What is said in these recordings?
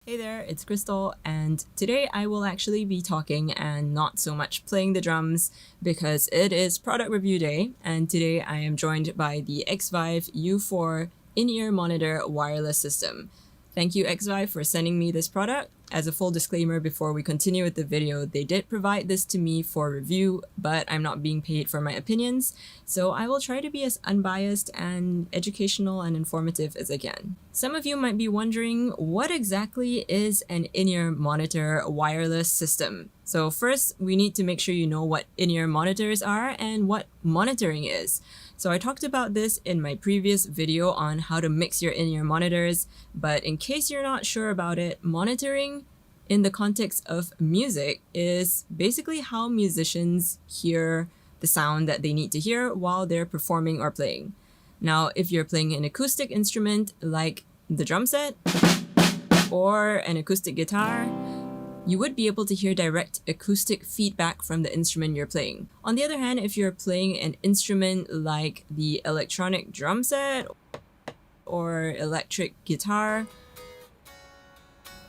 Hey there, it's Christal, and today I will actually be talking and not so much playing the drums because it is product review day, and today I am joined by the Xvive U4 in-ear monitor wireless system. Thank you Xvive for sending me this product. As a full disclaimer before we continue with the video, they did provide this to me for review, but I'm not being paid for my opinions, so I will try to be as unbiased and educational and informative as I can. Some of you might be wondering, what exactly is an in-ear monitor wireless system? So first, we need to make sure you know what in-ear monitors are and what monitoring is. So I talked about this in my previous video on how to mix your in-ear monitors, but in case you're not sure about it, monitoring in the context of music is basically how musicians hear the sound that they need to hear while they're performing or playing. Now, if you're playing an acoustic instrument like the drum set or an acoustic guitar, you would be able to hear direct acoustic feedback from the instrument you're playing. On the other hand, if you're playing an instrument like the electronic drum set or electric guitar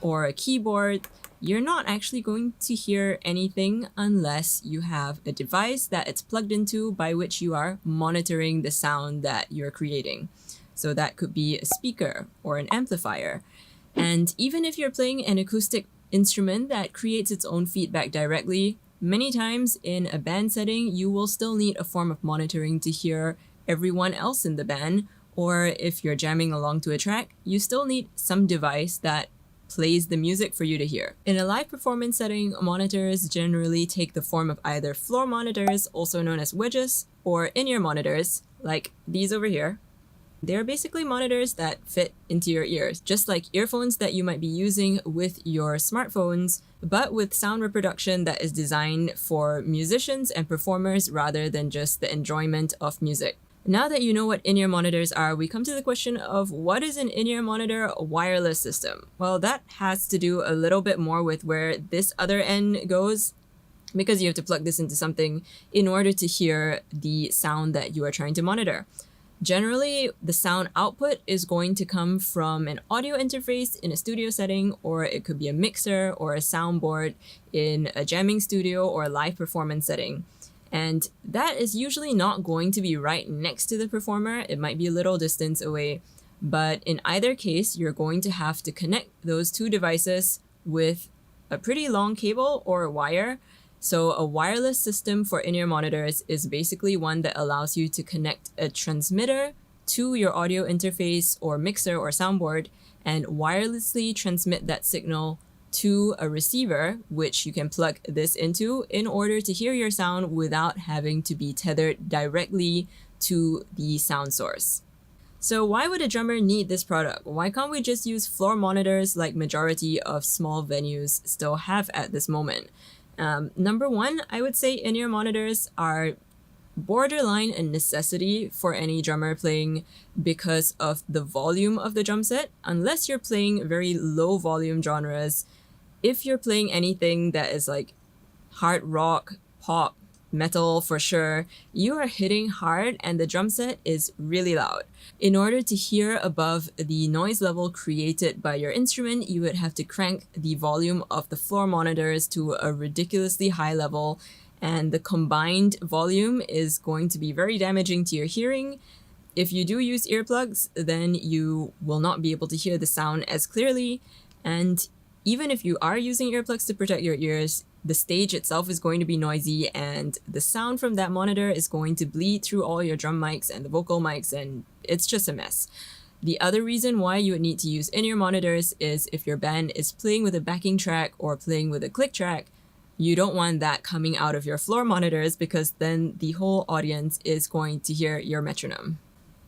or a keyboard, you're not actually going to hear anything unless you have a device that it's plugged into by which you are monitoring the sound that you're creating. So that could be a speaker or an amplifier. And even if you're playing an acoustic instrument that creates its own feedback directly, many times in a band setting, you will still need a form of monitoring to hear everyone else in the band, or if you're jamming along to a track, you still need some device that plays the music for you to hear. In a live performance setting, monitors generally take the form of either floor monitors, also known as wedges, or in-ear monitors, like these over here. They're basically monitors that fit into your ears, just like earphones that you might be using with your smartphones, but with sound reproduction that is designed for musicians and performers rather than just the enjoyment of music. Now that you know what in-ear monitors are, we come to the question of what is an in-ear monitor wireless system? Well, that has to do a little bit more with where this other end goes, because you have to plug this into something in order to hear the sound that you are trying to monitor. Generally, the sound output is going to come from an audio interface in a studio setting, or it could be a mixer or a soundboard in a jamming studio or a live performance setting. And that is usually not going to be right next to the performer. It might be a little distance away, but in either case, you're going to have to connect those two devices with a pretty long cable or a wire. So a wireless system for in-ear monitors is basically one that allows you to connect a transmitter to your audio interface or mixer or soundboard and wirelessly transmit that signal to a receiver, which you can plug this into in order to hear your sound without having to be tethered directly to the sound source. So why would a drummer need this product? Why can't we just use floor monitors like majority of small venues still have at this moment? Number one, I would say in-ear monitors are borderline a necessity for any drummer playing because of the volume of the drum set. Unless you're playing very low volume genres, if you're playing anything that is like hard rock, pop, metal for sure, you are hitting hard and the drum set is really loud. In order to hear above the noise level created by your instrument, you would have to crank the volume of the floor monitors to a ridiculously high level, and the combined volume is going to be very damaging to your hearing. If you do use earplugs, then you will not be able to hear the sound as clearly, and even if you are using earplugs to protect your ears, the stage itself is going to be noisy and the sound from that monitor is going to bleed through all your drum mics and the vocal mics, and it's just a mess. The other reason why you would need to use in-ear monitors is if your band is playing with a backing track or playing with a click track, you don't want that coming out of your floor monitors because then the whole audience is going to hear your metronome.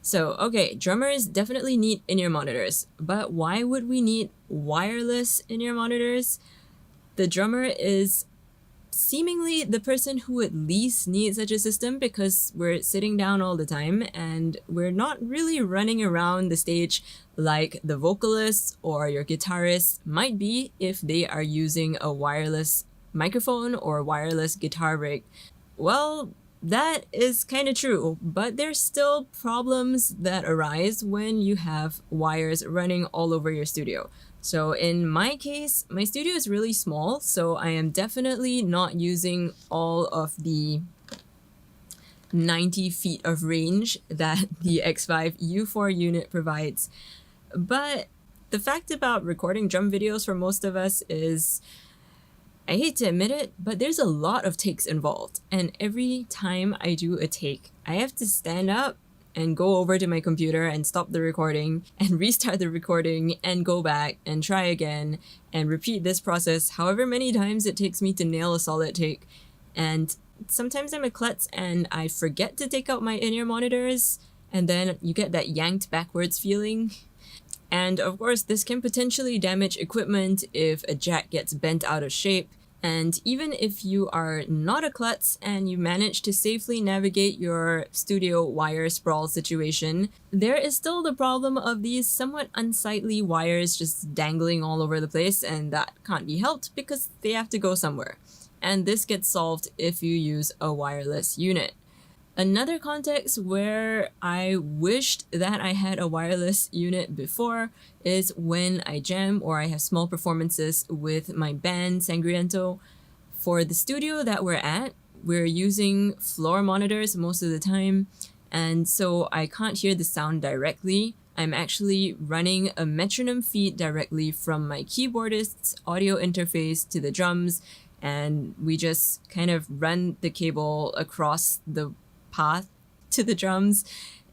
So, okay, drummers definitely need in-ear monitors, but why would we need wireless in-ear monitors? The drummer is seemingly the person who at least needs such a system because we're sitting down all the time and we're not really running around the stage like the vocalists or your guitarists might be if they are using a wireless microphone or wireless guitar rig. Well, that is kind of true, but there's still problems that arise when you have wires running all over your studio. So in my case, my studio is really small, so I am definitely not using all of the 90 feet of range that the Xvive U4 unit provides. But the fact about recording drum videos for most of us is, I hate to admit it, but there's a lot of takes involved. And every time I do a take, I have to stand up and go over to my computer and stop the recording and restart the recording and go back and try again and repeat this process however many times it takes me to nail a solid take. And sometimes I'm a klutz and I forget to take out my in-ear monitors, and then you get that yanked backwards feeling. And of course, this can potentially damage equipment if a jack gets bent out of shape. And even if you are not a klutz and you manage to safely navigate your studio wire sprawl situation, there is still the problem of these somewhat unsightly wires just dangling all over the place, and that can't be helped because they have to go somewhere. And this gets solved if you use a wireless unit. Another context where I wished that I had a wireless unit before is when I jam or I have small performances with my band Sangriento. For the studio that we're at, we're using floor monitors most of the time, and so I can't hear the sound directly. I'm actually running a metronome feed directly from my keyboardist's audio interface to the drums, and we just kind of run the cable across the path to the drums,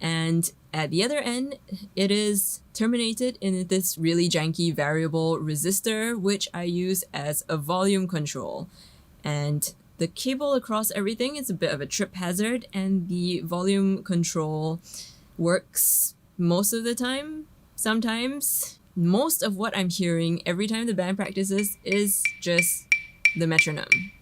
and at the other end it is terminated in this really janky variable resistor, which I use as a volume control. And the cable across everything is a bit of a trip hazard, and the volume control works most of the time. Sometimes most of what I'm hearing every time the band practices is just the metronome.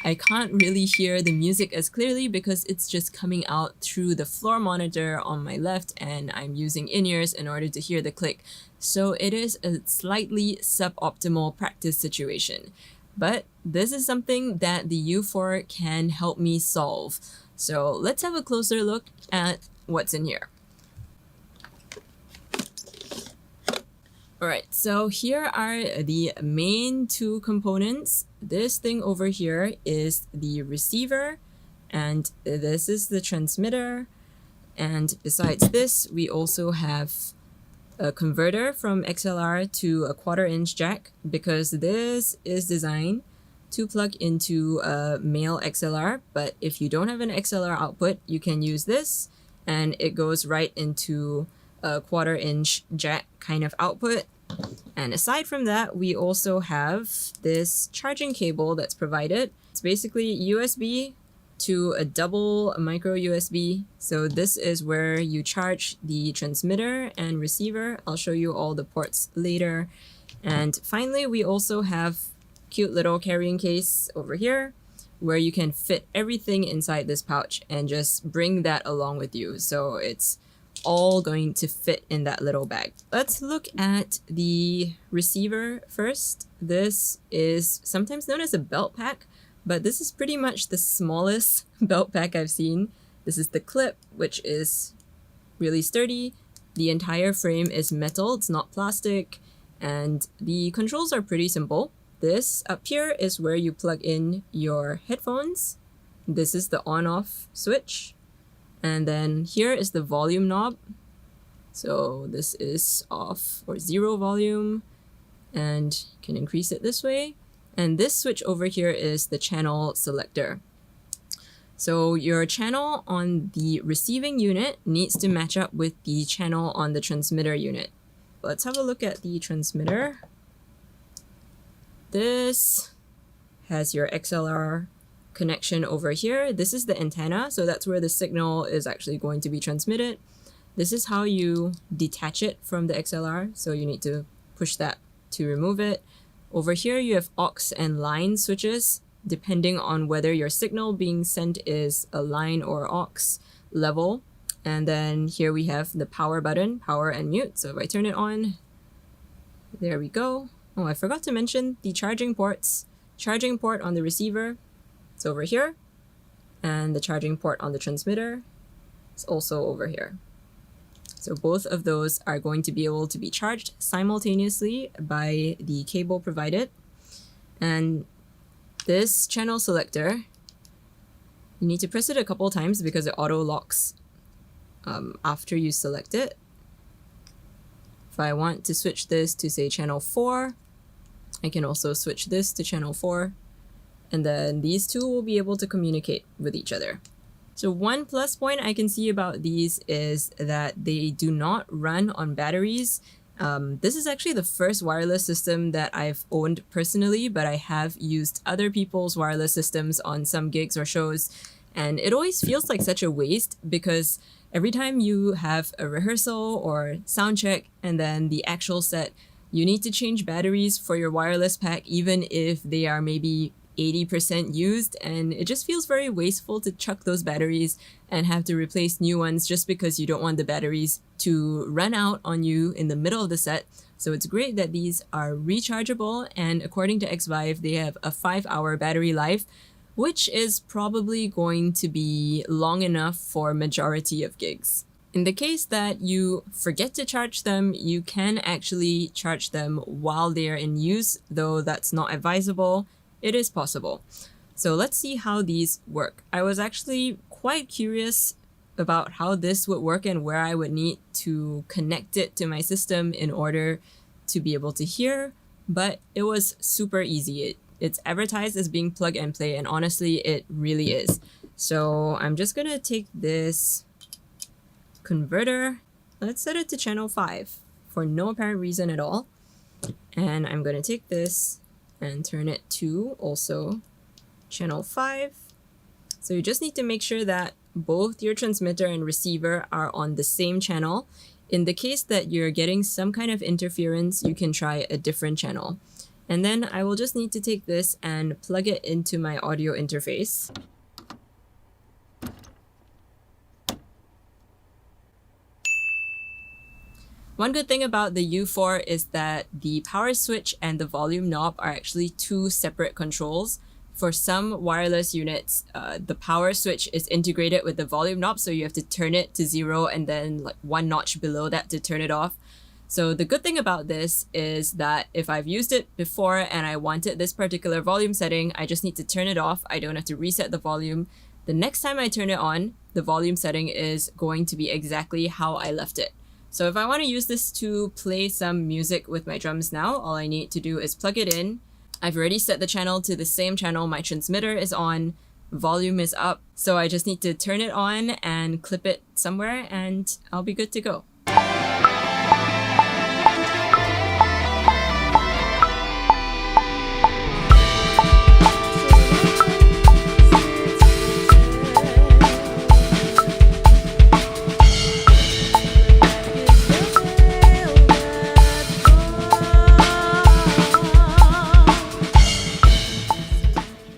I can't really hear the music as clearly because it's just coming out through the floor monitor on my left, and I'm using in-ears in order to hear the click. So it is a slightly suboptimal practice situation. But this is something that the U4 can help me solve. So let's have a closer look at what's in here. Alright, so here are the main two components. This thing over here is the receiver, and this is the transmitter. And besides this, we also have a converter from XLR to a 1/4-inch jack, because this is designed to plug into a male XLR. But if you don't have an XLR output, you can use this, and it goes right into a 1/4-inch jack kind of output. And aside from that, we also have this charging cable that's provided. It's basically USB to a double micro USB. So this is where you charge the transmitter and receiver. I'll show you all the ports later. And finally, we also have cute little carrying case over here where you can fit everything inside this pouch and just bring that along with you. So it's all going to fit in that little bag. Let's look at the receiver first. This is sometimes known as a belt pack, but this is pretty much the smallest belt pack I've seen. This is the clip, which is really sturdy. The entire frame is metal, it's not plastic, and the controls are pretty simple. This up here is where you plug in your headphones. This is the on-off switch. And then here is the volume knob. So this is off or 0 volume, and you can increase it this way. And this switch over here is the channel selector. So your channel on the receiving unit needs to match up with the channel on the transmitter unit. Let's have a look at the transmitter. This has your XLR connection over here. This is the antenna, so that's where the signal is actually going to be transmitted. This is how you detach it from the XLR, so you need to push that to remove it. Over here you have aux and line switches, depending on whether your signal being sent is a line or aux level. And then here we have the power button, power and mute. So if I turn it on, there we go. Oh, I forgot to mention the charging ports. Charging port on the receiver, it's over here, and the charging port on the transmitter is also over here. So both of those are going to be able to be charged simultaneously by the cable provided. And this channel selector, you need to press it a couple times because it auto locks after you select it. If I want to switch this to say channel 4, I can also switch this to channel 4, and then these two will be able to communicate with each other. So one plus point I can see about these is that they do not run on batteries. This is actually the first wireless system that I've owned personally, but I have used other people's wireless systems on some gigs or shows, and it always feels like such a waste because every time you have a rehearsal or sound check and then the actual set, you need to change batteries for your wireless pack even if they are maybe 80% used, and it just feels very wasteful to chuck those batteries and have to replace new ones just because you don't want the batteries to run out on you in the middle of the set. So it's great that these are rechargeable, and according to Xvive, they have a 5-hour battery life, which is probably going to be long enough for majority of gigs. In the case that you forget to charge them, you can actually charge them while they are in use, though that's not advisable. It is possible. So let's see how these work. I was actually quite curious about how this would work and where I would need to connect it to my system in order to be able to hear, but it was super easy. It's advertised as being plug and play, and honestly, it really is. So I'm just gonna take this converter. Let's set it to channel 5 for no apparent reason at all. And I'm gonna take this and turn it to also channel 5. So you just need to make sure that both your transmitter and receiver are on the same channel. In the case that you're getting some kind of interference, you can try a different channel. And then I will just need to take this and plug it into my audio interface. One good thing about the U4 is that the power switch and the volume knob are actually two separate controls. For some wireless units, the power switch is integrated with the volume knob, so you have to turn it to 0 and then like one notch below that to turn it off. So the good thing about this is that if I've used it before and I wanted this particular volume setting, I just need to turn it off. I don't have to reset the volume. The next time I turn it on, the volume setting is going to be exactly how I left it. So if I want to use this to play some music with my drums now, all I need to do is plug it in. I've already set the channel to the same channel my transmitter is on, volume is up, so I just need to turn it on and clip it somewhere and I'll be good to go.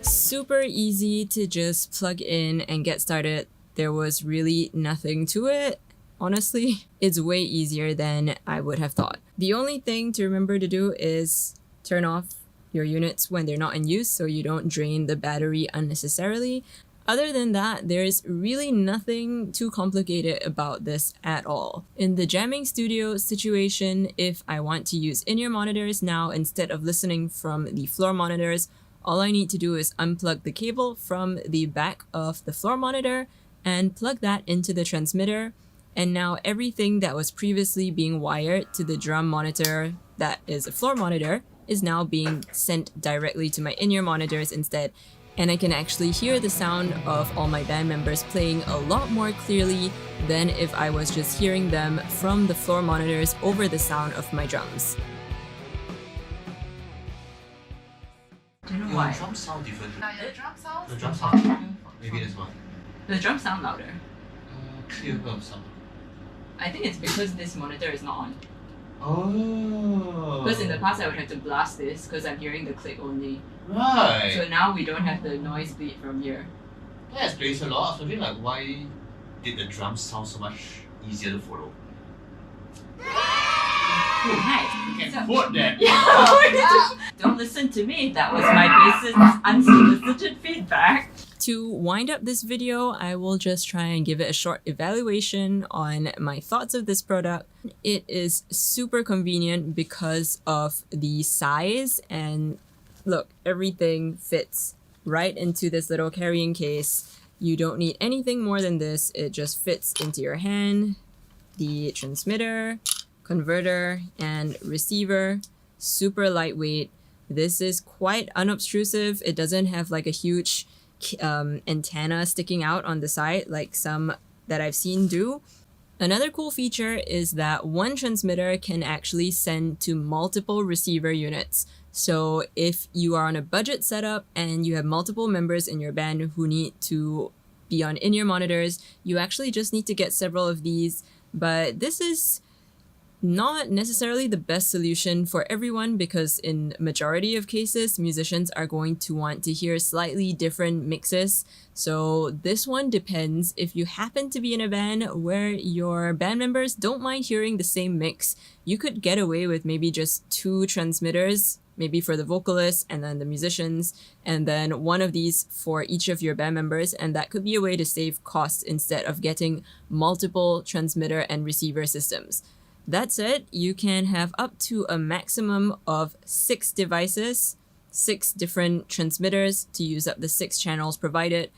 Super easy to just plug in and get started. There was really nothing to it. Honestly, it's way easier than I would have thought. The only thing to remember to do is turn off your units when they're not in use so you don't drain the battery unnecessarily. Other than that, there's really nothing too complicated about this at all. In the jamming studio situation, if I want to use in-ear monitors now instead of listening from the floor monitors, all I need to do is unplug the cable from the back of the floor monitor and plug that into the transmitter. And now everything that was previously being wired to the drum monitor that is a floor monitor is now being sent directly to my in-ear monitors instead. And I can actually hear the sound of all my band members playing a lot more clearly than if I was just hearing them from the floor monitors over the sound of my drums. Do you know why? The drums sound different. The drum sounds? The drums sound. Maybe that's why. The drums sound louder. Clearer sound. I think it's because this monitor is not on. Oh. Because in the past I would have to blast this because I'm hearing the click only. Right. So now we don't have the noise bleed from here. That explains a lot. I was wondering like why did the drums sound so much easier to follow? Nice. You can quote that. Yeah. Don't listen to me. That was my basis unsolicited feedback. To wind up this video, I will just try and give it a short evaluation on my thoughts of this product. It is super convenient because of the size, and look, everything fits right into this little carrying case. You don't need anything more than this. It just fits into your hand. The transmitter, converter, and receiver, super lightweight. This is quite unobtrusive. It doesn't have like a huge antenna sticking out on the side like some that I've seen do. Another cool feature is that one transmitter can actually send to multiple receiver units. So if you are on a budget setup and you have multiple members in your band who need to be on in-ear monitors, you actually just need to get several of these. But this is not necessarily the best solution for everyone, because in majority of cases, musicians are going to want to hear slightly different mixes. So this one depends. If you happen to be in a band where your band members don't mind hearing the same mix, you could get away with maybe just 2 transmitters, maybe for the vocalists and then the musicians, and then one of these for each of your band members, and that could be a way to save costs instead of getting multiple transmitter and receiver systems. That said, you can have up to a maximum of 6 devices, 6 different transmitters to use up the 6 channels provided.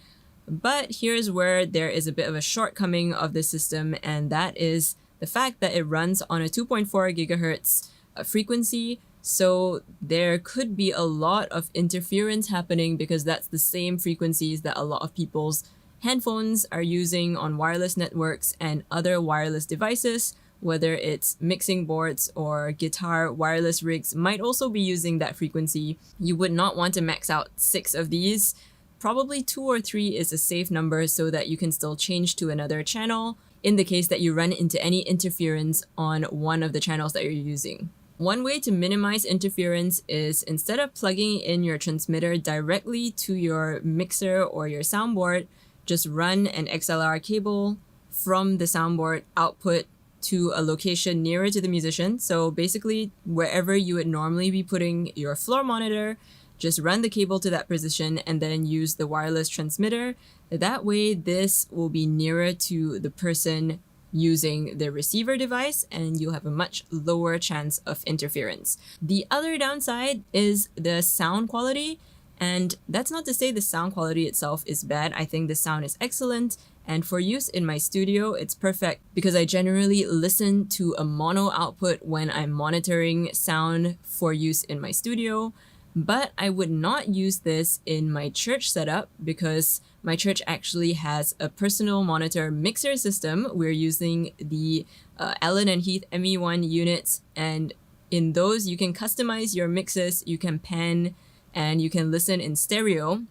But here's where there is a bit of a shortcoming of the system, and that is the fact that it runs on a 2.4 gigahertz frequency. So there could be a lot of interference happening because that's the same frequencies that a lot of people's handphones are using on wireless networks and other wireless devices. Whether it's mixing boards or guitar wireless rigs might also be using that frequency. You would not want to max out 6 of these. Probably 2 or 3 is a safe number so that you can still change to another channel in the case that you run into any interference on one of the channels that you're using. One way to minimize interference is, instead of plugging in your transmitter directly to your mixer or your soundboard, just run an XLR cable from the soundboard output to a location nearer to the musician. So basically, wherever you would normally be putting your floor monitor, just run the cable to that position and then use the wireless transmitter. That way, this will be nearer to the person using the receiver device, and you'll have a much lower chance of interference. The other downside is the sound quality, and that's not to say the sound quality itself is bad. I think the sound is excellent, and for use in my studio, it's perfect because I generally listen to a mono output when I'm monitoring sound for use in my studio. But I would not use this in my church setup because my church actually has a personal monitor mixer system. We're using the Allen & Heath ME1 units, and in those you can customize your mixes, you can pan, and you can listen in stereo.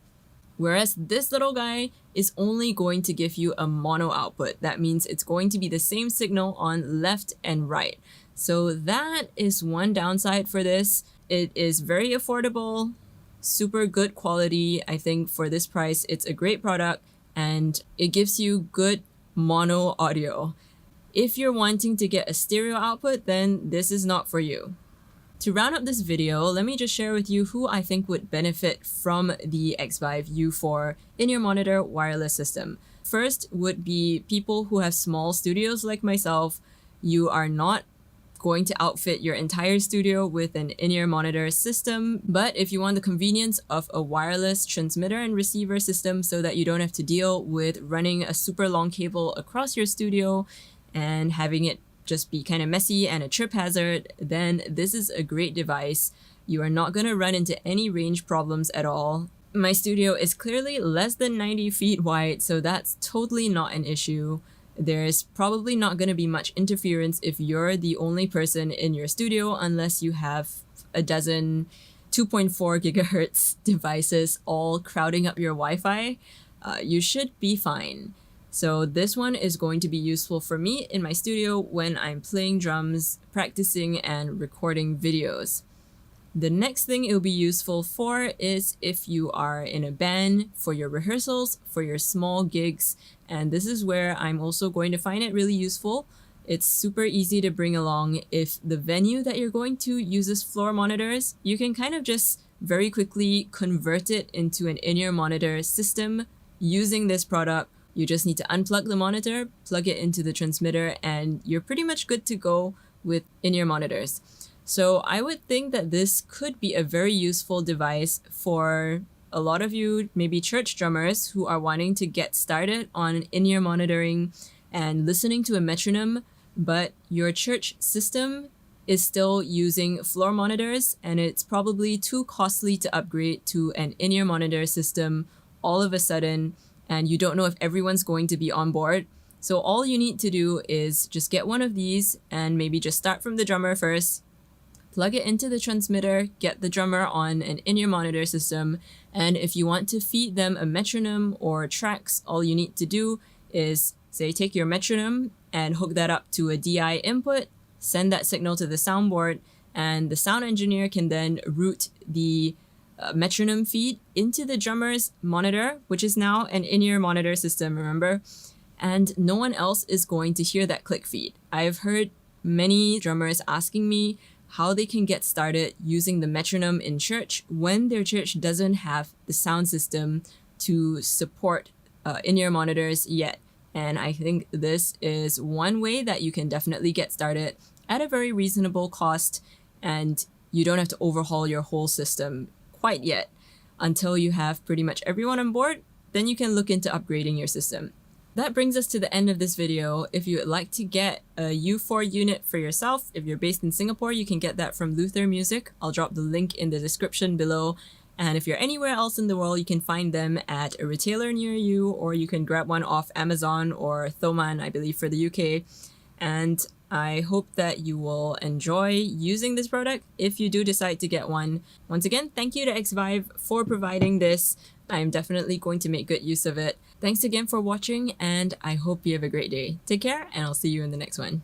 Whereas this little guy is only going to give you a mono output. That means it's going to be the same signal on left and right. So that is one downside for this. It is very affordable, super good quality. I think for this price, it's a great product, and it gives you good mono audio. If you're wanting to get a stereo output, then this is not for you. To round up this video, let me just share with you who I think would benefit from the Xvive U4 in-ear monitor wireless system. First would be people who have small studios like myself. You are not going to outfit your entire studio with an in-ear monitor system, but if you want the convenience of a wireless transmitter and receiver system so that you don't have to deal with running a super long cable across your studio and having it just be kind of messy and a trip hazard, then this is a great device. You are not going to run into any range problems at all. My studio is clearly less than 90 feet wide, so that's totally not an issue. There's probably not going to be much interference if you're the only person in your studio, unless you have a dozen 2.4 gigahertz devices all crowding up your Wi-Fi. You should be fine. So this one is going to be useful for me in my studio when I'm playing drums, practicing, and recording videos. The next thing it'll be useful for is if you are in a band, for your rehearsals, for your small gigs, and this is where I'm also going to find it really useful. It's super easy to bring along. If the venue that you're going to uses floor monitors, you can kind of just very quickly convert it into an in-ear monitor system using this product, you just need to unplug the monitor, plug it into the transmitter, and you're pretty much good to go with in-ear monitors. So I would think that this could be a very useful device for a lot of you, maybe church drummers who are wanting to get started on in-ear monitoring and listening to a metronome, but your church system is still using floor monitors, and it's probably too costly to upgrade to an in-ear monitor system all of a sudden, and you don't know if everyone's going to be on board. So all you need to do is just get one of these and maybe just start from the drummer first, plug it into the transmitter, get the drummer on an in-ear monitor system, and if you want to feed them a metronome or tracks, all you need to do is, say, take your metronome and hook that up to a DI input, send that signal to the soundboard, and the sound engineer can then route the metronome feed into the drummer's monitor, which is now an in-ear monitor system, remember? And no one else is going to hear that click feed. I've heard many drummers asking me how they can get started using the metronome in church when their church doesn't have the sound system to support in-ear monitors yet. And I think this is one way that you can definitely get started at a very reasonable cost, and you don't have to overhaul your whole system quite yet. Until you have pretty much everyone on board, then you can look into upgrading your system. That brings us to the end of this video. If you would like to get a U4 unit for yourself, if you're based in Singapore, you can get that from Luther Music. I'll drop the link in the description below. And if you're anywhere else in the world, you can find them at a retailer near you, or you can grab one off Amazon or Thomann, I believe, for the UK. And I hope that you will enjoy using this product if you do decide to get one. Once again, thank you to Xvive for providing this. I'm definitely going to make good use of it. Thanks again for watching, and I hope you have a great day. Take care, and I'll see you in the next one.